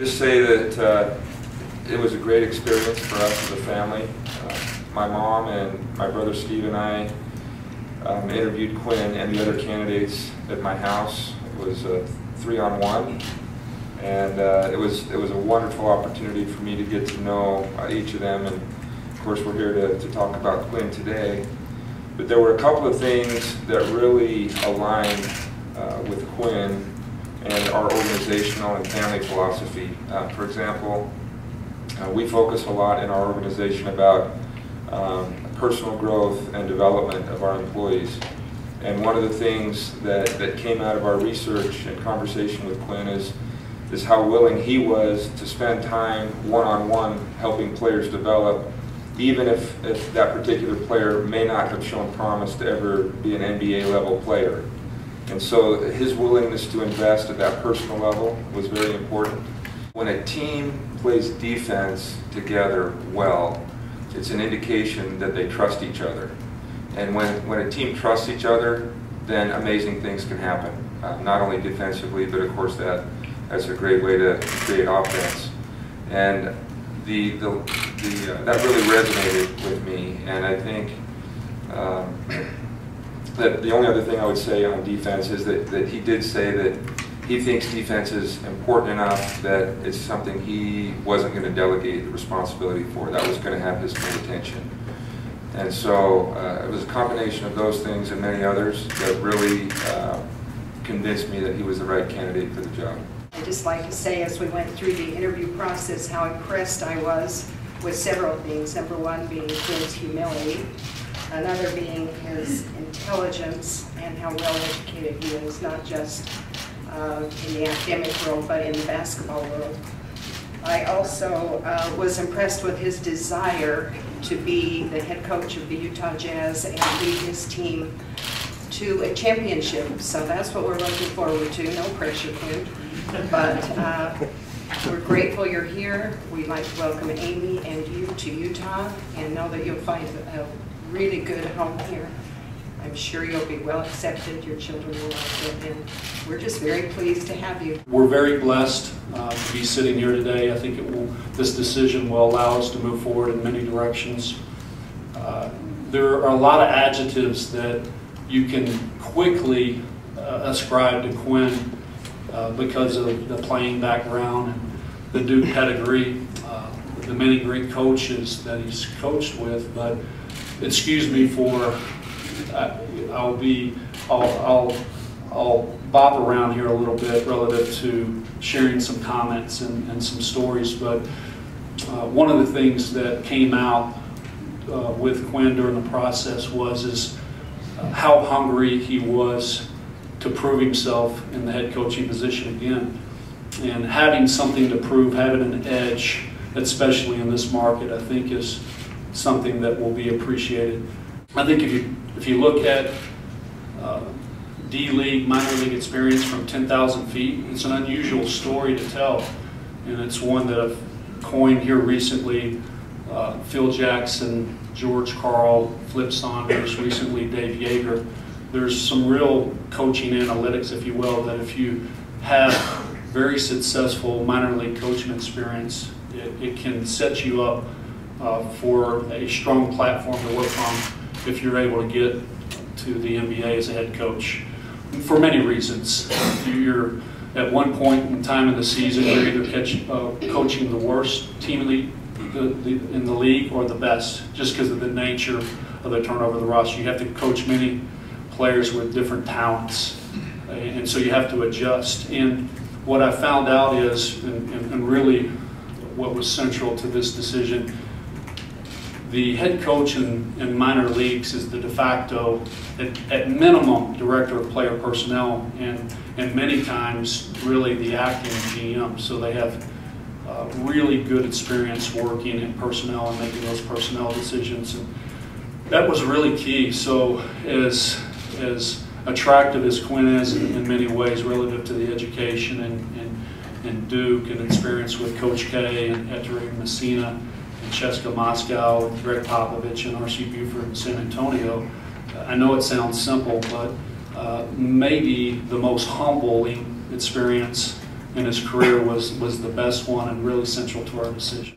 Just say that it was a great experience for us as a family. My mom and my brother Steve and I interviewed Quin and the other candidates at my house. It was a 3-on-1, and it was a wonderful opportunity for me to get to know each of them. And of course, we're here to talk about Quin today. But there were a couple of things that really aligned with Quin and our organizational and family philosophy. For example, we focus a lot in our organization about personal growth and development of our employees. And one of the things that came out of our research and conversation with Quin is how willing he was to spend time one-on-one helping players develop, even if that particular player may not have shown promise to ever be an NBA level player. And so his willingness to invest at that personal level was very important. When a team plays defense together well, it's an indication that they trust each other. And when a team trusts each other, then amazing things can happen. Not only defensively, but of course that's a great way to create offense. And that really resonated with me. And I think that the only other thing I would say on defense is that he did say that he thinks defense is important enough that it's something he wasn't going to delegate the responsibility for. That was going to have his full attention. And so it was a combination of those things and many others that really convinced me that he was the right candidate for the job. I'd just like to say, as we went through the interview process, how impressed I was with several things. Number one being Quin's humility, another being his intelligence and how well educated he is, not just in the academic world, but in the basketball world. I also was impressed with his desire to be the head coach of the Utah Jazz and lead his team to a championship. So that's what we're looking forward to. No pressure, Quin. But we're grateful you're here. We'd like to welcome Amy and you to Utah and know that you'll find a really good home here. I'm sure you'll be well accepted, your children will like it, and we're just very pleased to have you. We're very blessed to be sitting here today. I think this decision will allow us to move forward in many directions. There are a lot of adjectives that you can quickly ascribe to Quin because of the playing background and the Duke pedigree, the many great coaches that he's coached with. But excuse me for I'll bop around here a little bit relative to sharing some comments and some stories. But one of the things that came out with Quin during the process was how hungry he was to prove himself in the head coaching position again, and having something to prove, having an edge, especially in this market, I think is something that will be appreciated. I think if you look at D-League, minor league experience from 10,000 feet, it's an unusual story to tell, and it's one that I've coined here recently. Phil Jackson, George Karl, Flip Saunders, recently Dave Yeager. There's some real coaching analytics, if you will, that if you have very successful minor league coaching experience, it can set you up for a strong platform to work on if you're able to get to the NBA as a head coach. For many reasons. You're at one point in time in the season, you're either coaching the worst team in the league or the best, just because of the nature of the turnover of the roster. You have to coach many players with different talents, and so you have to adjust. And what I found out is, and really what was central to this decision, the head coach in minor leagues is the de facto, at minimum, director of player personnel, and many times really the acting GM. So they have really good experience working in personnel and making those personnel decisions, and that was really key. So as attractive as Quin is in many ways relative to the education and Duke and experience with Coach K and Ettore Messina and Cheska Moscow and Greg Popovich and R.C. Buford in San Antonio, I know it sounds simple, but maybe the most humbling experience in his career was the best one and really central to our decision.